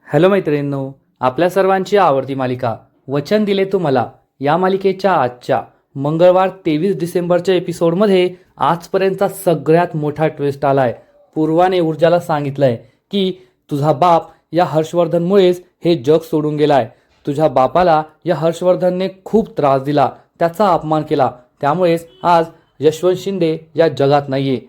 Hello मैत्रिणींनो, आपल्या सर्वांची आवडती मालिका वचन दिले तू मला या मालिकेच्या आजच्या मंगळवार 23 डिसेंबरच्या एपिसोडमध्ये आजपर्यंतचा सगळ्यात मोठा ट्विस्ट आलाय. पूर्वाने ऊर्जाला सांगितलंय की तुझा बाप या हर्षवर्धनमुळेच हे जग सोडून गेलाय. तुझ्या बापाला या हर्षवर्धनने खूप त्रास दिला, त्याचा अपमान केला, त्यामुळेच आज यशवंत शिंदे या जगात नाहीये.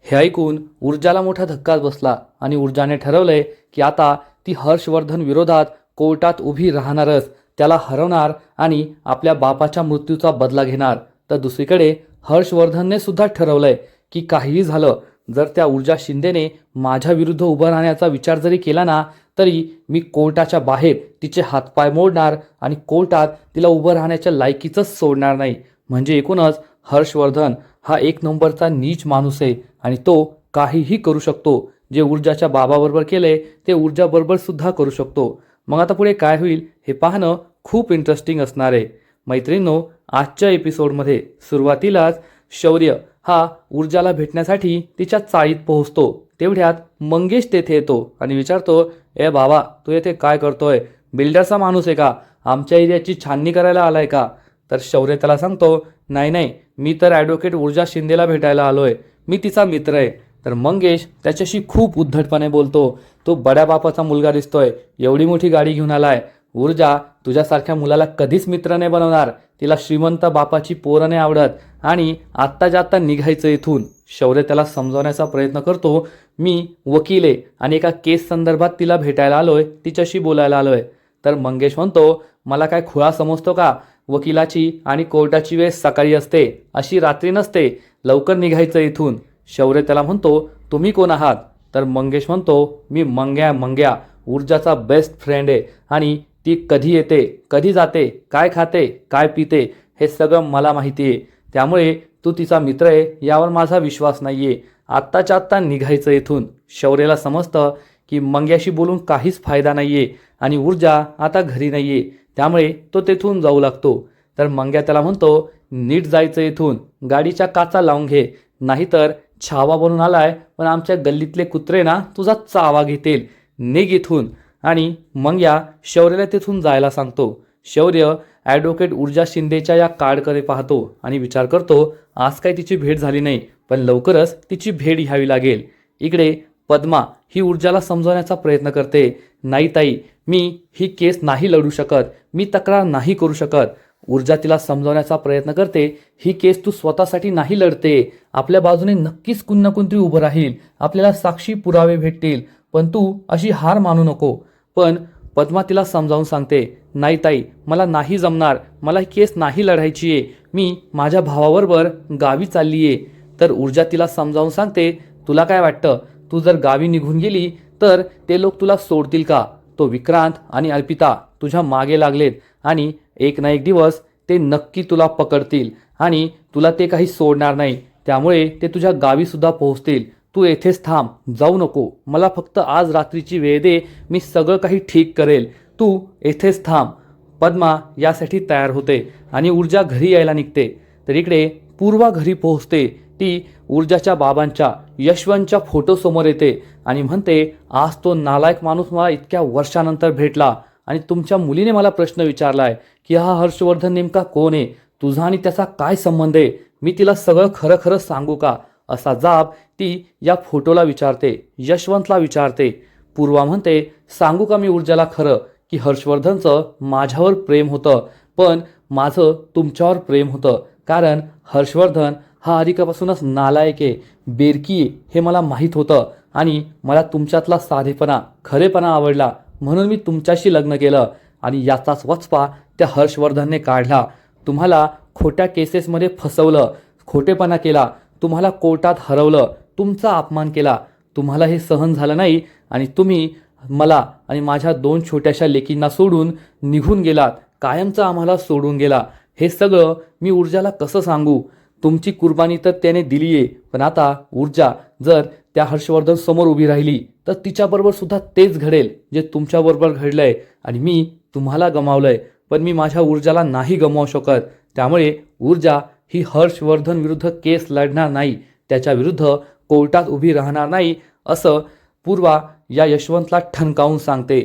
हे ऐकून ऊर्जाला मोठा धक्काच बसला आणि ऊर्जाने ठरवलंय की आता ती हर्षवर्धन विरोधात कोर्टात उभी राहणारच, त्याला हरवणार आणि आपल्या बापाच्या मृत्यूचा बदला घेणार. तर दुसरीकडे हर्षवर्धनने सुद्धा ठरवलंय की काहीही झालं, जर त्या ऊर्जा शिंदेने माझ्या विरुद्ध उभं राहण्याचा विचार जरी केला ना, तरी मी कोर्टाच्या बाहेर तिचे हातपाय मोडणार आणि कोर्टात तिला उभं राहण्याच्या लायकीचंच सोडणार नाही. म्हणजे एकूणच हर्षवर्धन हा एक नंबरचा नीच माणूस आहे आणि तो काहीही करू शकतो. जे ऊर्जाच्या बाबाबरोबर केले ते ऊर्जाबरोबर सुद्धा करू शकतो. मग आता पुढे काय होईल हे पाहणं खूप इंटरेस्टिंग असणार आहे. मैत्रिणींनो, आजच्या एपिसोडमध्ये सुरुवातीलाच शौर्य हा ऊर्जाला भेटण्यासाठी तिच्या चाळीत पोहोचतो. तेवढ्यात मंगेश तेथे येतो आणि विचारतो, ए बाबा, तू येथे काय करतोय? बिल्डरचा माणूस आहे का? आमच्या एरियाची छाननी करायला आलाय का? तर शौर्य त्याला सांगतो, नाही नाही, मी तर ॲडव्होकेट ऊर्जा शिंदेला भेटायला आलोय, मी तिचा मित्र आहे. तर मंगेश त्याच्याशी खूप उद्धटपणे बोलतो, तो बड्या बापाचा मुलगा दिसतोय, एवढी मोठी गाडी घेऊन आलाय. ऊर्जा तुझ्यासारख्या मुलाला कधीच मित्र नाही बनवणार, तिला श्रीमंत बापाची पोरं नाही आवडत आणि आत्ताच्या आत्ता निघायचं इथून. शौर्य त्याला समजावण्याचा प्रयत्न करतो, मी वकील आहे आणि एका केस संदर्भात तिला भेटायला आलोय, तिच्याशी बोलायला आलोय. तर मंगेश म्हणतो, मला काय खुळा समजतो का? वकिलाची आणि कोर्टाची वेळ सकाळी असते, अशी रात्री नसते, लवकर निघायचं इथून. शौर्य त्याला म्हणतो, तुम्ही कोण आहात? तर मंगेश म्हणतो, मी मंग्या ऊर्जाचा बेस्ट फ्रेंड आहे आणि ती कधी येते, कधी जाते, काय खाते, काय पिते हे सगळं मला माहिती आहे. त्यामुळे तू तिचा मित्र आहे यावर माझा विश्वास नाहीये. आत्ताच्या आत्ता निघायचं इथून. शौर्याला समजतं की मंग्याशी बोलून काहीच फायदा नाहीये आणि ऊर्जा आता घरी नाहीये, त्यामुळे तो तेथून जाऊ लागतो. तर मंग्या त्याला म्हणतो, नीट जायचं इथून, गाडीच्या काचा लावून घे, नाहीतर छावा बनून आलाय पण आमच्या गल्लीतले कुत्रे ना तुझा चावा घेतील, निघ इथून. आणि मंग्या शौर्याला तिथून जायला सांगतो. शौर्य ॲडव्होकेट ऊर्जा शिंदेच्या या कार्डकडे पाहतो आणि विचार करतो, आज काही तिची भेट झाली नाही, पण लवकरच तिची भेट घ्यावी लागेल. इकडे पद्मा ही ऊर्जाला समजवण्याचा प्रयत्न करते, नाही ताई, मी ही केस नाही लढू शकत, मी तक्रार नाही करू शकत. ऊर्जा तिला समजावण्याचा प्रयत्न करते, ही केस तू स्वतःसाठी नाही लढते, आपल्या बाजूने नक्कीच कुण ना कोणतरी उभं राहील, आपल्याला साक्षी पुरावे भेटतील, पण तू अशी हार मानू नको. पण पद्मा तिला समजावून सांगते, नाही ताई, मला नाही जमणार, मला ही केस नाही लढायची आहे, मी माझ्या भावाबरोबर गावी चालली आहे. तर ऊर्जा तिला समजावून सांगते, तुला काय वाटतं, तू जर गावी निघून गेली तर ते लोक तुला सोडतील का? तो विक्रांत आणि अर्पिता तुझ्या मागे लागलेत आणि एक ना एक दिवस ते नक्की तुला पकडतील आणि तुला ते काही सोडणार नाही, त्यामुळे ते तुझ्या गावी सुद्धा पोहोचतील. तू येथेच थांब, जाऊ नको, मला फक्त आज रात्रीची वेळ दे, मी सगळं काही ठीक करेल, तू येथेच थांब. पद्मा यासाठी तयार होते आणि ऊर्जा घरी यायला निघते. तर इकडे पूर्वा घरी पोहोचते. ती ऊर्जाच्या बाबांच्या यशवंतच्या फोटोसमोर येते आणि म्हणते, आज तो नालायक माणूस मला इतक्या वर्षानंतर भेटला आणि तुमच्या मुलीने मला प्रश्न विचारलाय की हा हर्षवर्धन नेमका कोण आहे, तुझा आणि त्याचा काय संबंध आहे, मी तिला सगळं खरं खरं सांगू का? असा जाब ती या फोटोला विचारते, यशवंतला विचारते. पूर्वा म्हणते, सांगू का मी ऊर्जाला खरं की हर्षवर्धनचं माझ्यावर प्रेम होतं, पण माझं तुमच्यावर प्रेम होतं, कारण हर्षवर्धन हा आधीपासूनच नालायक आहे, बेरकी आहे, हे मला माहीत होतं आणि मला तुमच्यातला साधेपणा, खरेपणा आवडला, म्हणून मी तुमच्याशी लग्न केलं आणि याचाच वचपा त्या हर्षवर्धनने काढला. तुम्हाला खोट्या केसेसमध्ये फसवलं, खोटेपणा केला, तुम्हाला कोर्टात हरवलं, तुमचा अपमान केला. तुम्हाला हे सहन झालं नाही आणि तुम्ही मला आणि माझ्या 2 छोट्याशा लेकींना सोडून निघून गेलात, कायमचं आम्हाला सोडून गेला. हे सगळं मी ऊर्जाला कसं सांगू? तुमची कुर्बानी तर त्याने दिली आहे, पण आता ऊर्जा जर त्या हर्षवर्धन समोर उभी राहिली तर तिच्याबरोबर सुद्धा तेच घडेल जे तुमच्याबरोबर घडलंय आणि मी तुम्हाला गमावलंय, पण मी माझ्या ऊर्जाला नाही गमावू शकत. त्यामुळे ऊर्जा ही हर्षवर्धन विरुद्ध केस लढणार नाही, त्याच्या विरुद्ध कोर्टात उभी राहणार नाही, असं पूर्वा या यशवंतला ठणकावून सांगते.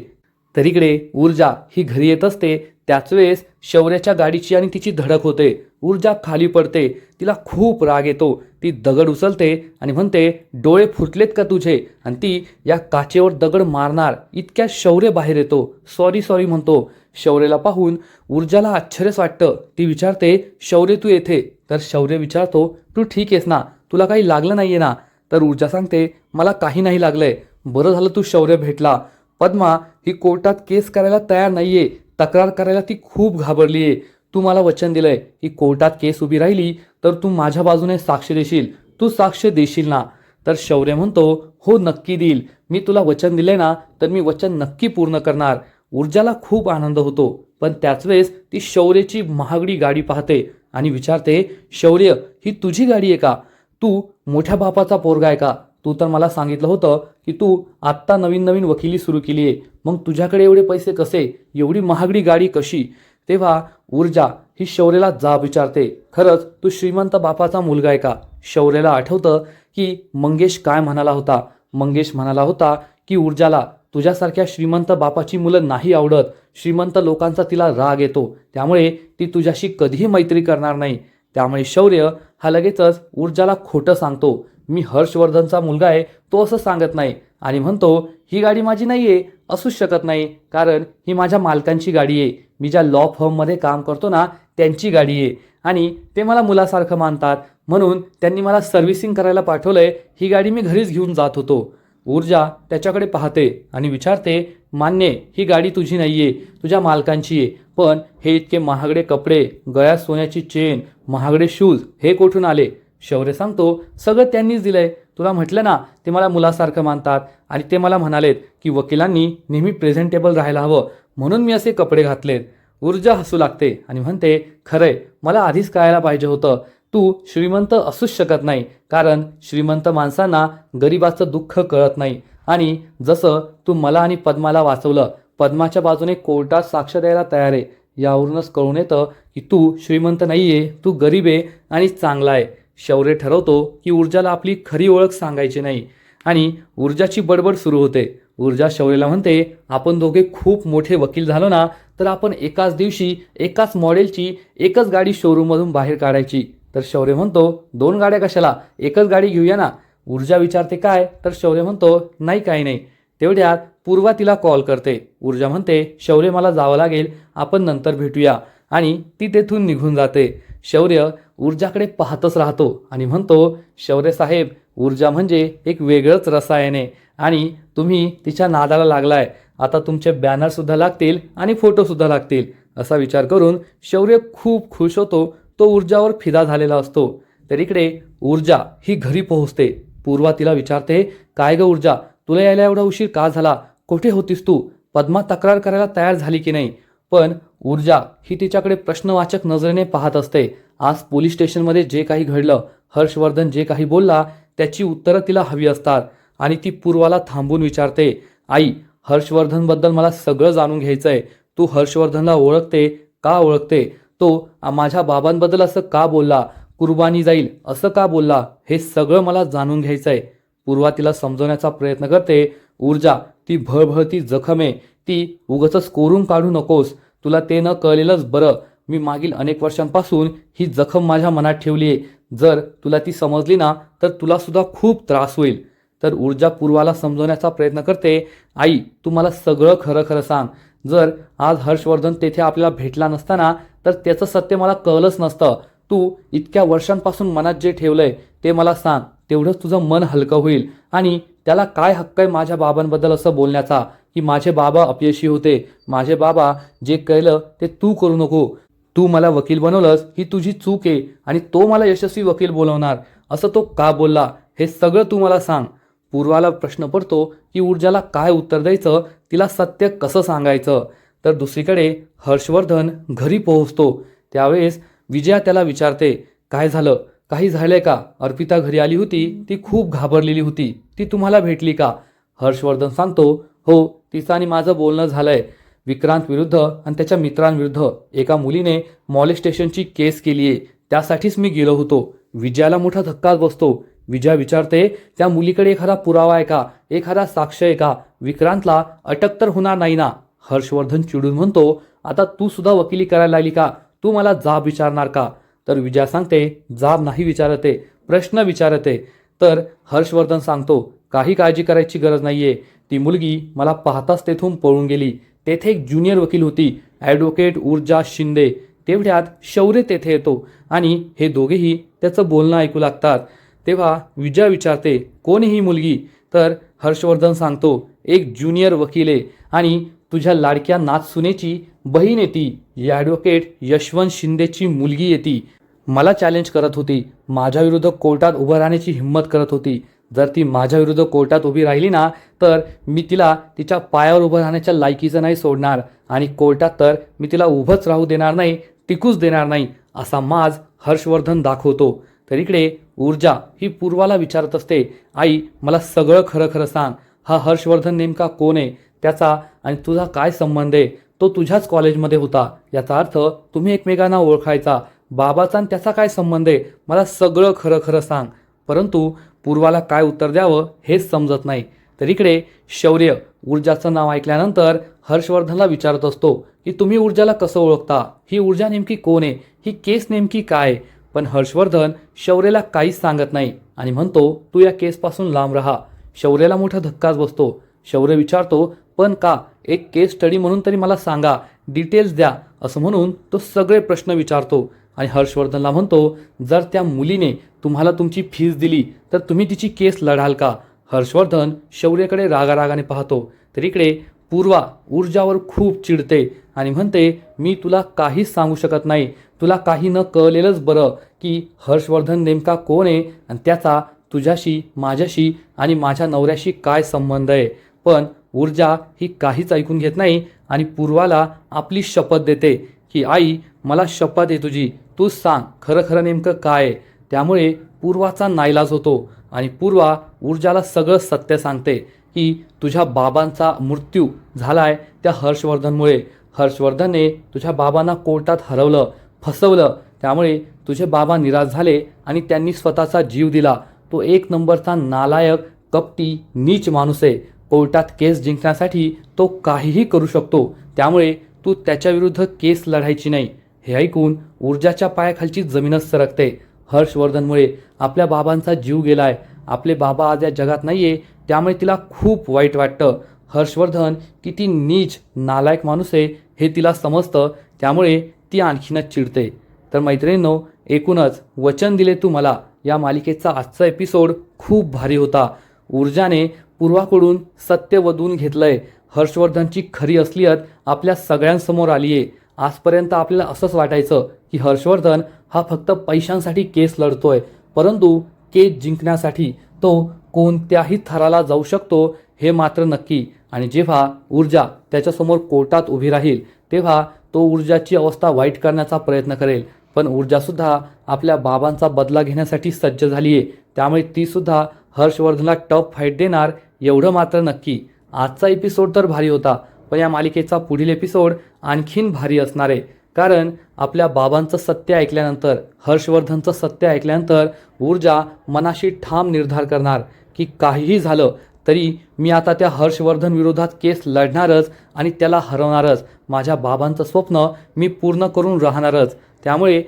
तर इकडे ऊर्जा ही घरी येत असते. त्याच वेळेस शौर्याच्या गाडीची आणि तिची धडक होते. ऊर्जा खाली पडते. तिला खूप राग येतो. ती दगड उचलते आणि म्हणते, डोळे फुटलेत का तुझे? आणि ती या काचेवर दगड मारणार इतक्या शौर्य बाहेर येतो. सॉरी सॉरी म्हणतो. शौर्याला पाहून ऊर्जाला आश्चर्यच वाटतं. ती विचारते, शौर्य तू येथे? तर शौर्य विचारतो, तू ठीक आहेस ना? तुला काही लागलं नाहीये ना? तर ऊर्जा सांगते, मला काही नाही लागलंय. बरं झालं तू शौर्य भेटला. पद्मा ही कोर्टात केस करायला तयार नाहीये. तक्रार करायला ती खूप घाबरलीये. तू मला वचन दिलंय की कोर्टात केस उभी राहिली तर तू माझ्या बाजूने साक्ष देशील. तू साक्ष देशील ना? तर शौर्य म्हणतो, हो नक्की देईल. मी तुला वचन दिले ना तर मी वचन नक्की पूर्ण करणार. ऊर्जाला खूप आनंद होतो. पण त्याच वेळेस ती शौर्याची महागडी गाडी पाहते आणि विचारते, शौर्य ही तुझी गाडी आहे का? तू मोठ्या बापाचा पोरगा आहे का? तू तर मला सांगितलं होतं की तू आत्ता नवीन नवीन वकिली सुरू केली आहे. मग तुझ्याकडे एवढे पैसे कसे? एवढी महागडी गाडी कशी? तेव्हा ऊर्जा ही शौर्याला जाब विचारते, खरंच तू श्रीमंत बापाचा मुलगा आहे का? शौर्याला आठवतं की मंगेश काय म्हणाला होता. मंगेश म्हणाला होता की ऊर्जाला तुझ्यासारख्या श्रीमंत बापाची मुलं नाही आवडत. श्रीमंत लोकांचा तिला राग येतो. त्यामुळे ती तुझ्याशी कधीही मैत्री करणार नाही. त्यामुळे शौर्य हा लगेचच ऊर्जाला खोटं सांगतो. मी हर्षवर्धनचा मुलगा आहे तो असं सांगत नाही. आणि म्हणतो, ही गाडी माझी नाहीये, असूच शकत नाही, कारण ही माझ्या मालकांची गाडी आहे. मी ज्या लॉ फर्ममध्ये काम करतो ना त्यांची गाडी आहे. आणि ते मला मुलासारखं मानतात. म्हणून त्यांनी मला सर्व्हिसिंग करायला पाठवलंय. ही गाडी मी घरीच घेऊन जात होतो. ऊर्जा त्याच्याकडे पाहते आणि विचारते, मान्य ही गाडी तुझी नाहीये, तुझ्या मालकांची आहे. पण हे इतके महागडे कपडे, गळ्यात सोन्याची चेन, महागडे शूज हे कुठून आले? शौर्य सांगतो, सगळं त्यांनीच दिलंय. तुला म्हटलं ना ते मला मुलासारखं मानतात आणि ते मला म्हणालेत की वकिलांनी नेहमी प्रेझेंटेबल राहायला हवं, म्हणून मी असे कपडे घातलेत. ऊर्जा हसू लागते आणि म्हणते, खरंय मला आधीच कळायला पाहिजे होतं. तू श्रीमंत असूच शकत नाही, कारण श्रीमंत माणसांना गरिबाचं दुःख कळत नाही. आणि जसं तू मला आणि पद्माला वाचवलं, पद्माच्या बाजूने कोर्टात साक्ष द्यायला तयार आहे, यावरूनच कळून येतं की तू श्रीमंत नाहीये, तू गरीब आहे आणि चांगला आहे. शौर्य ठरवतो की ऊर्जाला आपली खरी ओळख सांगायची नाही. आणि ऊर्जाची बडबड सुरू होते. ऊर्जा शौर्याला म्हणते, आपण दोघे खूप मोठे वकील झालो ना तर आपण एकाच दिवशी एकाच मॉडेलची एकच गाडी शोरूममधून बाहेर काढायची. तर शौर्य म्हणतो, दोन गाड्या कशाला, एकच गाडी घेऊया ना? ऊर्जा विचारते, काय? तर शौर्य म्हणतो, नाही काही नाही. तेवढ्यात पूर्वा तिला कॉल करते. ऊर्जा म्हणते, शौर्य मला जावं लागेल, आपण नंतर भेटूया. आणि ती तेथून निघून जाते. शौर्य ऊर्जाकडे पाहतच राहतो आणि म्हणतो, शौर्य साहेब, ऊर्जा म्हणजे एक वेगळंच रसायन आहे आणि तुम्ही तिच्या नादाला लागलाय. आता तुमचे बॅनर सुद्धा लागतील आणि फोटो सुद्धा लागतील. असा विचार करून शौर्य खूप खुश होतो. तो ऊर्जावर फिदा झालेला असतो. तर इकडे ऊर्जा ही घरी पोहोचते. पूर्वा तिला विचारते, काय ग ऊर्जा, तुला यायला एवढा उशीर का झाला? कुठे होतीस तू? पद्मा तक्रार करायला तयार झाली की नाही? पण ऊर्जा ही तिच्याकडे प्रश्नवाचक नजरेने पाहत असते. आज पोलीस स्टेशनमध्ये जे काही घडलं, हर्षवर्धन जे काही बोलला, त्याची उत्तरं तिला हवी असतात. आणि ती पूर्वाला थांबून विचारते, आई, हर्षवर्धनबद्दल मला सगळं जाणून घ्यायचंय. तू हर्षवर्धनला ओळखते का? ओळखते? तो माझ्या बाबांबद्दल असं का बोलला? कुर्बानी जाईल असं का बोलला? हे सगळं मला जाणून घ्यायचंय. पूर्वा तिला समजवण्याचा प्रयत्न करते. ऊर्जा, ती भळभळती जखम आहे, ती उगाचच कोरून काढू नकोस. तुला ते न कळलेलंच बरं. मी मागील अनेक वर्षांपासून ही जखम माझ्या मनात ठेवली आहे. जर तुला ती समजली ना तर तुला सुद्धा खूप त्रास होईल. तर ऊर्जा पूर्वाला समजवण्याचा प्रयत्न करते, आई, तू मला सगळं खरं खरं सांग. जर आज हर्षवर्धन तेथे आपल्याला भेटला नसताना तर त्याचं सत्य मला कळलंच नसतं. तू इतक्या वर्षांपासून मनात जे ठेवलंय ते मला सांग. तेवढंच तुझं मन हलकं होईल. आणि त्याला काय हक्क आहे माझ्या बाबांबद्दल असं बोलण्याचा की माझे बाबा अपयशी होते, माझे बाबा जे केलं ते तू करू नको. तू मला वकील बनवलंस ही तुझी चूक आहे आणि तो मला यशस्वी वकील बोलवणार असं तो का बोलला, हे सगळं तू मला सांग. पूर्वाला प्रश्न पडतो की ऊर्जाला काय उत्तर द्यायचं, तिला सत्य कसं सांगायचं. तर दुसरीकडे हर्षवर्धन घरी पोहोचतो. त्यावेळेस विजया त्याला विचारते, काय झालं? काही झालंय का? अर्पिता घरी आली होती, ती खूप घाबरलेली होती, ती तुम्हाला भेटली का? हर्षवर्धन सांगतो, हो, तिचं आणि माझं बोलणं झालंय. विक्रांत विरुद्ध आणि त्याच्या मित्रांविरुद्ध एका मुलीने मॉलेस्टेशनची केस केली आहे, त्यासाठीच मी गेलो होतो. विजयाला मोठा धक्काच बसतो. विजया विचारते, त्या मुलीकडे एखादा पुरावा आहे का? एखादा साक्ष आहे का? विक्रांतला अटक तर होणार नाही ना? हर्षवर्धन चिडून म्हणतो, आता तू सुद्धा वकिली करायला लागली का? तू मला जाब विचारणार का? तर विजया सांगते, जाब नाही विचारते, प्रश्न विचारते. तर हर्षवर्धन सांगतो, काही काळजी करायची गरज नाहीये. ती मुलगी मला पाहताच तेथून पळून गेली. तेथे एक ज्युनियर वकील होती, ॲडव्होकेट ऊर्जा शिंदे. तेवढ्यात शौर्य तेथे येतो आणि हे दोघेही त्याचं बोलणं ऐकू लागतात. तेव्हा विजया विचारते, कोण ही मुलगी? तर हर्षवर्धन सांगतो, एक ज्युनियर वकील आहे आणि तुझ्या लाडक्या नाथसुनेची बहीण आहे ती. ॲडव्होकेट यशवंत शिंदेची मुलगी आहे ती. मला चॅलेंज करत होती, माझ्या विरुद्ध कोर्टात उभं राहण्याची हिंमत करत होती. जर ती माझ्या विरुद्ध कोर्टात उभी राहिली ना, तर मी तिला तिच्या पायावर उभं राहण्याच्या लायकीचं नाही सोडणार आणि कोर्टात तर मी तिला उभंच राहू देणार नाही, टिकूच देणार नाही, असा माज हर्षवर्धन दाखवतो. तर इकडे ऊर्जा ही पूर्वाला विचारत असते, आई मला सगळं खरं खरं सांग. हा हर्षवर्धन नेमका कोण आहे? त्याचा आणि तुझा काय संबंध आहे? तो तुझ्याच कॉलेजमध्ये होता, याचा अर्थ तुम्ही एकमेकांना ओळखायचा. बाबाचा आणि त्याचा काय संबंध आहे? मला सगळं खरं खरं सांग. परंतु पूर्वाला काय उत्तर द्यावं हेच समजत नाही. तर इकडे शौर्य ऊर्जाचं नाव ऐकल्यानंतर हर्षवर्धनला विचारत असतो की तुम्ही ऊर्जाला कसं ओळखता? ही ऊर्जा नेमकी कोण आहे? ही केस नेमकी काय आहे? पण हर्षवर्धन शौर्यला काहीच सांगत नाही आणि म्हणतो, तू या केसपासून लांब राहा. शौर्यला मोठा धक्काच बसतो. शौर्य विचारतो, पण का? एक केस स्टडी म्हणून तरी मला सांगा, डिटेल्स द्या, असं म्हणून तो सगळे प्रश्न विचारतो. आणि हर्षवर्धनला म्हणतो, जर त्या मुलीने तुम्हाला तुमची फीस दिली तर तुम्ही तिची केस लढाल का? हर्षवर्धन शौर्यकडे रागारागाने पाहतो. तर इकडे पूर्वा ऊर्जावर खूप चिडते आणि म्हणते, मी तुला काहीच सांगू शकत नाही. तुला काही न कळलेलंच बरं की हर्षवर्धन नेमका कोण आहे आणि त्याचा तुझ्याशी, माझ्याशी आणि माझ्या नवऱ्याशी काय संबंध आहे. पण ऊर्जा ही काहीच ऐकून घेत नाही आणि पूर्वाला आपली शपथ देते की आई, मला शपथ आहे तुझी, तू सांग खरं खरं नेमकं काय आहे. त्यामुळे पूर्वाचा नाईलाज होतो आणि पूर्वा ऊर्जाला सगळं सत्य सांगते की तुझ्या बाबांचा मृत्यू झालाय त्या हर्षवर्धनमुळे. हर्षवर्धनने तुझ्या बाबांना कोर्टात हरवलं, फसवलं. त्यामुळे तुझे बाबा निराश झाले आणि त्यांनी स्वतःचा जीव दिला. तो एक नंबरचा नालायक, कपटी, नीच माणूस आहे. कोर्टात केस जिंकण्यासाठी तो काहीही करू शकतो. त्यामुळे तू त्याच्याविरुद्ध केस लढायची नाही. हे ऐकून ऊर्जाच्या पायाखालची जमीनच सरकते. हर्षवर्धनमुळे आपल्या बाबांचा जीव गेलाय. आपले बाबा आज या जगात नाहीये, त्यामुळे तिला खूप वाईट वाटतं. हर्षवर्धन किती नीच, नालायक माणूस आहे हे तिला समजतं. त्यामुळे ती आणखीनच चिडते. तर मैत्रिणींनो, एकूणच वचन दिले तू मला या मालिकेचा आजचा एपिसोड खूप भारी होता. ऊर्जाने पूर्वाकडून सत्य वधवून घेतलंय. हर्षवर्धनची खरी असलियत आपल्या सगळ्यांसमोर आली आहे. आजपर्यंत आपल्याला असंच वाटायचं की हर्षवर्धन हा फक्त पैशांसाठी केस लढतोय, परंतु केस जिंकण्यासाठी तो कोणत्याही थराला जाऊ शकतो हे मात्र नक्की. आणि जेव्हा ऊर्जा त्याच्यासमोर कोर्टात उभी राहील तेव्हा तो ऊर्जाची अवस्था वाईट करण्याचा प्रयत्न करेल. पण ऊर्जासुद्धा आपल्या बाबांचा बदला घेण्यासाठी सज्ज झाली आहे. त्यामुळे तीसुद्धा हर्षवर्धनला टफ फाईट देणार एवढं मात्र नक्की. आजचा एपिसोड तर भारी होता, पण या मालिकेचा पुढील एपिसोड आणखीन भारी असणार आहे. कारण आपल्या बाबांचं सत्य ऐकल्यानंतर, हर्षवर्धनचं सत्य ऐकल्यानंतर ऊर्जा मनाशी ठाम निर्धार करणार की काहीही झालं तरी मी आता त्या हर्षवर्धन विरोधात केस लढणारच आणि त्याला हरवणारच. माझ्या बाबांचं स्वप्न मी पूर्ण करून राहणारच. त्यामुळे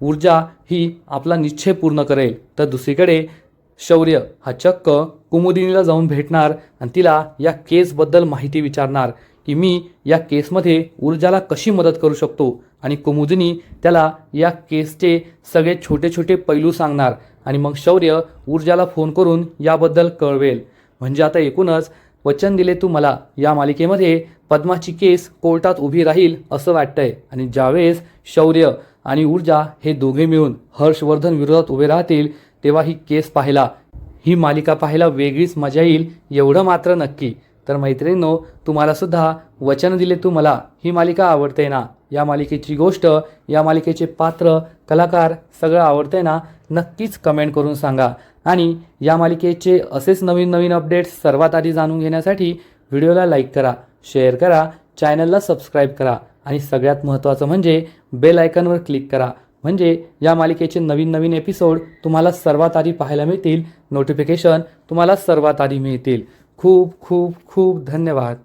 ऊर्जा ही आपला निश्चय पूर्ण करेल. तर दुसरीकडे शौर्य हा चक्क कुमुदिनीला जाऊन भेटणार आणि तिला या केसबद्दल माहिती विचारणार की मी या केसमध्ये ऊर्जाला कशी मदत करू शकतो. आणि कुमुदिनी त्याला या केसचे सगळे छोटे छोटे पैलू सांगणार आणि मग शौर्य ऊर्जाला फोन करून याबद्दल कळवेल. म्हणजे आता एकूणच वचन दिले तू मला या मालिकेमध्ये पद्माची केस कोर्टात उभी राहील असं वाटतंय. आणि ज्यावेळेस शौर्य आणि ऊर्जा हे दोघे मिळून हर्षवर्धन विरोधात उभे राहतील तेव्हा ही केस पाहायला, ही मालिका पाहायला वेगळीच मजा येईल एवढं मात्र नक्की. तर मैत्रिणींनो, तुम्हाला सुद्धा वचन दिले तू मला ही मालिका आवडते ना? या मालिकेची गोष्ट, या मालिकेचे पात्र, कलाकार सगळं आवडतंय ना? नक्कीच कमेंट करून सांगा. आणि या मालिकेचे असेच नवीन नवीन अपडेट्स सर्वात आधी जाणून घेण्यासाठी व्हिडिओला लाईक करा, शेअर करा, चॅनलला सबस्क्राईब करा आणि सगळ्यात महत्त्वाचं म्हणजे बेल आयकॉनवर क्लिक करा. म्हणजे या मालिकेचे नवीन नवीन एपिसोड तुम्हाला सर्वात आधी पाहायला मिळतील, नोटिफिकेशन तुम्हाला सर्वात आधी मिळतील. खूप खूप खूप धन्यवाद.